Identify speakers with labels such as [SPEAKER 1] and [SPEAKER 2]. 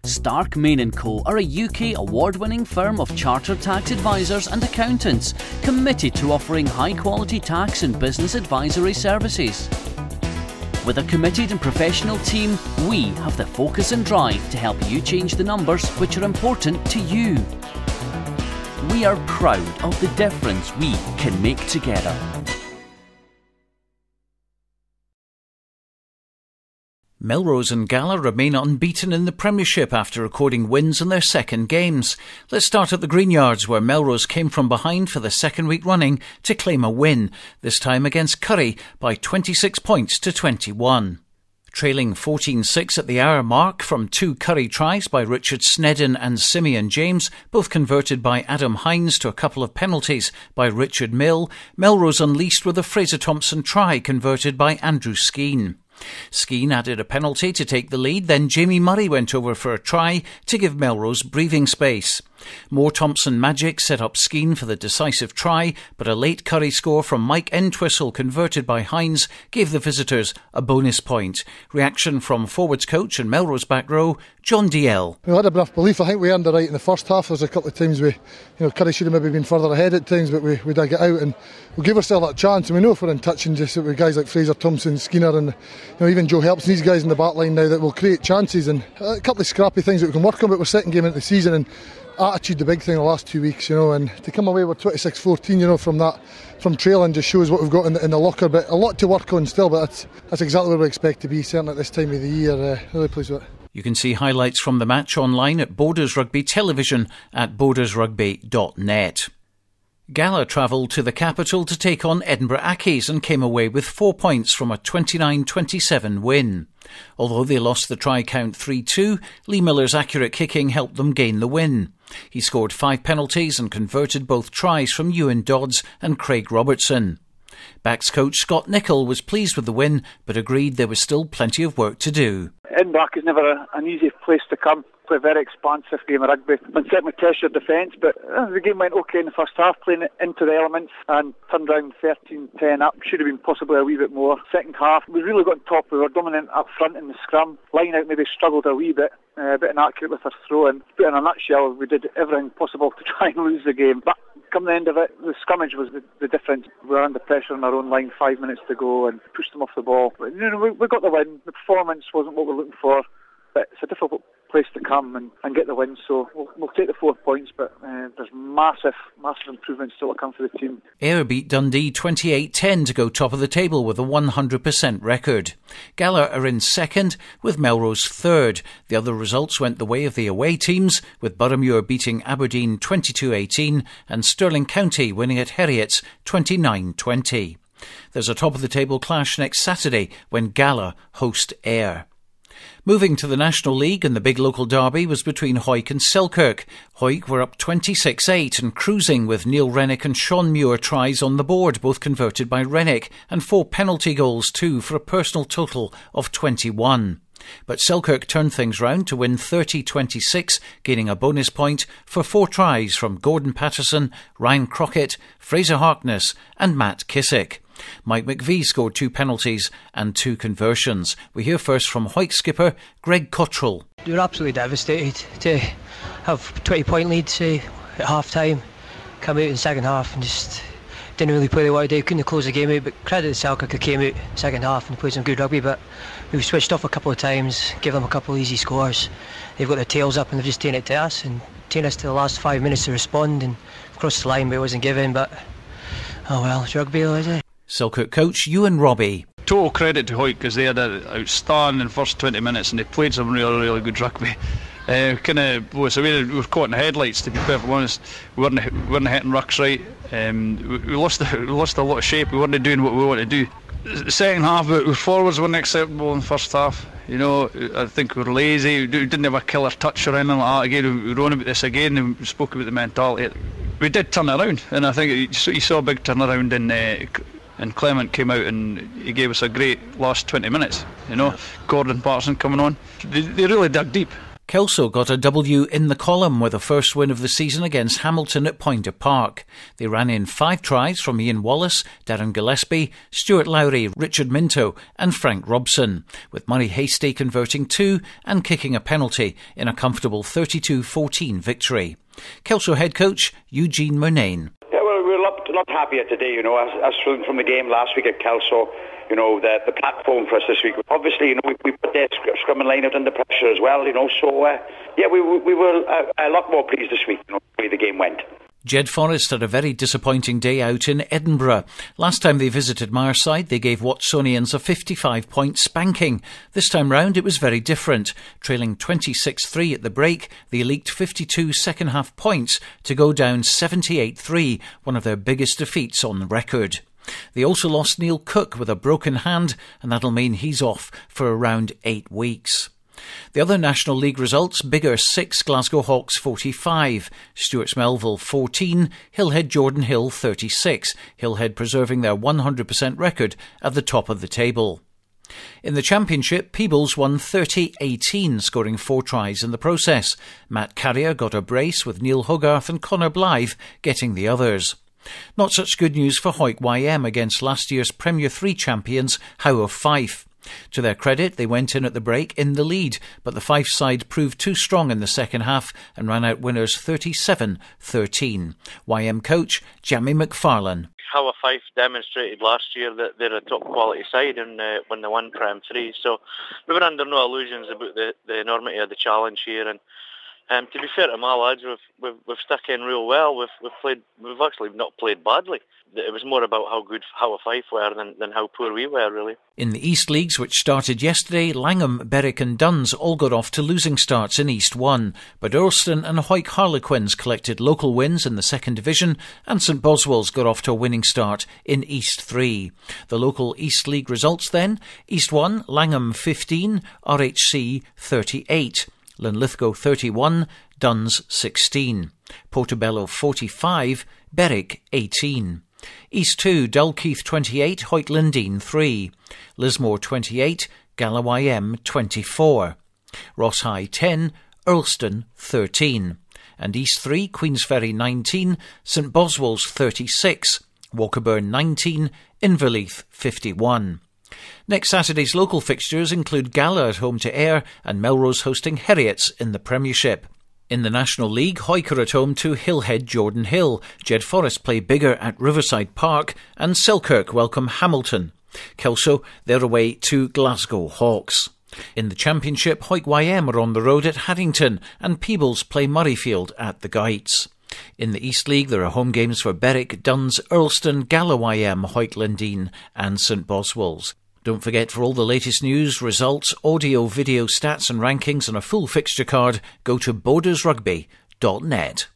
[SPEAKER 1] Stark, Main & Co are a UK award-winning firm of chartered tax advisors and accountants committed to offering high-quality tax and business advisory services. With a committed and professional team, we have the focus and drive to help you change the numbers which are important to you. We are proud of the difference we can make together.
[SPEAKER 2] Melrose and Gala remain unbeaten in the Premiership after recording wins in their second games. Let's start at the Greenyards, where Melrose came from behind for the second week running to claim a win, this time against Curry by 26 points to 21. Trailing 14-6 at the hour mark from two Curry tries by Richard Snedden and Simeon James, both converted by Adam Hines to a couple of penalties by Richard Mill, Melrose unleashed with a Fraser Thompson try converted by Andrew Skeen. Skeen added a penalty to take the lead, then Jamie Murray went over for a try to give Melrose breathing space. More Thompson magic set up Skeen for the decisive try, but a late Curry score from Mike Entwistle converted by Hines gave the visitors a bonus point. Reaction from forwards coach and Melrose back row, John DL.
[SPEAKER 3] We had enough belief. I think we earned it right in the first half. There's a couple of times Curry should have maybe been further ahead at times, but we did get out and we gave ourselves that chance. And we know if we're in touch and just with guys like Fraser Thompson, Skinner and even Joe Helps and these guys in the back line now that will create chances and a couple of scrappy things that we can work on. But we're second game into the season and attitude the big thing the last 2 weeks, and to come away with 26-14, from trailing just shows what we've got in the locker. But a lot to work on still, but that's exactly where we expect to be, certainly at this time of the year. Really pleased with it.
[SPEAKER 2] You can see highlights from the match online at Borders Rugby Television at bordersrugby.net. Gala travelled to the capital to take on Edinburgh Accies and came away with 4 points from a 29-27 win. Although they lost the try count 3-2, Lee Miller's accurate kicking helped them gain the win. He scored 5 penalties and converted both tries from Ewan Dodds and Craig Robertson. Backs coach Scott Nichol was pleased with the win, but agreed there was still plenty of work to do.
[SPEAKER 4] Edinburgh is never an easy place to come. Play a very expansive game of rugby and certainly test your defence, but the game went okay in the first half, playing it into the elements and turned around 13-10 up. Should have been possibly a wee bit more. Second half, we really got on top. We were dominant up front in the scrum. Line out maybe struggled a wee bit, a bit inaccurate with our throw-in. But in a nutshell, we did everything possible to try and lose the game. But come the end of it, the scrummage was the difference. We were under pressure on our own line, 5 minutes to go, and pushed them off the ball. But, we got the win. The performance wasn't what we were looking for, but it's a difficult place to come and get the win, so we'll take the 4 points, but there's massive improvements still to come for the team.
[SPEAKER 2] Ayr beat Dundee 28-10 to go top of the table with a 100% record. Gala are in second with Melrose third. The other results went the way of the away teams, with Boroughmuir beating Aberdeen 22-18 and Stirling County winning at Heriot's 29-20. There's a top of the table clash next Saturday when Gala host Ayr. Moving to the National League, and the big local derby was between Hawick and Selkirk. Hawick were up 26-8 and cruising with Neil Rennick and Sean Muir tries on the board, both converted by Rennick, and 4 penalty goals too for a personal total of 21. But Selkirk turned things round to win 30-26, gaining a bonus point for 4 tries from Gordon Patterson, Ryan Crockett, Fraser Harkness and Matt Kissick. Mike McVie scored 2 penalties and 2 conversions. We hear first from Hawick skipper Greg Cottrell.
[SPEAKER 5] We were absolutely devastated to have 20-point leads at half-time, come out in the second half and just didn't really play the way they couldn't close the game out, but credit to Selkirk who came out second half and played some good rugby, but we've switched off a couple of times, gave them a couple of easy scores. They've got their tails up and they've just taken it to us and taken us to the last 5 minutes to respond and crossed the line, but it wasn't given. But oh well, it's rugby though, is it?
[SPEAKER 2] Selkirk coach Ewan Robbie.
[SPEAKER 6] Total credit to Hawick because they had an outstanding first 20 minutes and they played some really good rugby. We were caught in the headlights, to be perfectly honest. We weren't hitting rucks right. We lost a lot of shape. We weren't doing what we wanted to do. The second half, our forwards weren't acceptable in the first half. I think we were lazy. We didn't have a killer touch or anything like that. Again, we were on about this again and we spoke about the mentality. We did turn it around, and I think you saw a big turnaround and Clement came out and he gave us a great last 20 minutes. Gordon Patterson coming on. They really dug deep.
[SPEAKER 2] Kelso got a W in the column with a first win of the season against Hamilton at Pointer Park. They ran in 5 tries from Ian Wallace, Darren Gillespie, Stuart Lowry, Richard Minto and Frank Robson, with Murray Hastie converting 2 and kicking a penalty in a comfortable 32-14 victory. Kelso head coach Eugene Murnane.
[SPEAKER 7] Yeah, well, we're a lot happier today, as from the game last week at Kelso. The platform for us this week. Obviously, we put their scrum and line out under pressure as well, so, we were a lot more pleased this week, the way the game went.
[SPEAKER 2] Jed Forrest had a very disappointing day out in Edinburgh. Last time they visited Marside, they gave Watsonians a 55-point spanking. This time round, it was very different. Trailing 26-3 at the break, they leaked 52 second-half points to go down 78-3, one of their biggest defeats on record. They also lost Neil Cook with a broken hand, and that'll mean he's off for around 8 weeks. The other National League results: Biggar 6, Glasgow Hawks 45, Stewart's Melville 14, Hillhead Jordan Hill 36, Hillhead preserving their 100% record at the top of the table. In the Championship, Peebles won 30-18, scoring 4 tries in the process. Matt Carrier got a brace, with Neil Hogarth and Connor Blythe getting the others. Not such good news for Hawick YM against last year's Premier 3 champions Howe of Fife. To their credit, they went in at the break in the lead, but the Fife side proved too strong in the second half and ran out winners 37-13. YM coach Jamie McFarlane.
[SPEAKER 8] Howe of Fife demonstrated last year that they're a top quality side when they won Prem 3, so we were under no illusions about the enormity of the challenge here. And to be fair to my lads, we've stuck in real well. We've actually not played badly. It was more about how good Howe of Fife were than how poor we were, really.
[SPEAKER 2] In the East Leagues, which started yesterday, Langham, Berwick and Duns all got off to losing starts in East 1, but Earlston and Hawick Harlequins collected local wins in the second division, and St Boswell's got off to a winning start in East 3. The local East League results then: East 1, Langham 15, RHC 38. Linlithgow 31, Duns 16, Portobello 45, Berwick 18. East 2, Dalkeith 28, Hoyt Lindeen 3, Lismore 28, Gala YM 24, Ross High 10, Earlston 13, and East 3, Queensferry 19, St Boswell's 36, Walkerburn 19, Inverleith 51. Next Saturday's local fixtures include Gala at home to Ayr and Melrose hosting Heriots in the Premiership. In the National League, Hawick are at home to Hillhead Jordan Hill, Jed Forrest play Biggar at Riverside Park and Selkirk welcome Hamilton. Kelso, they're away to Glasgow Hawks. In the Championship, Hawick YM are on the road at Haddington and Peebles play Murrayfield at the Guides. In the East League, there are home games for Berwick, Duns, Earlston, Gala YM, Hoyt Lindeen and St Boswell's. Don't forget, for all the latest news, results, audio, video, stats and rankings and a full fixture card, go to bordersrugby.net.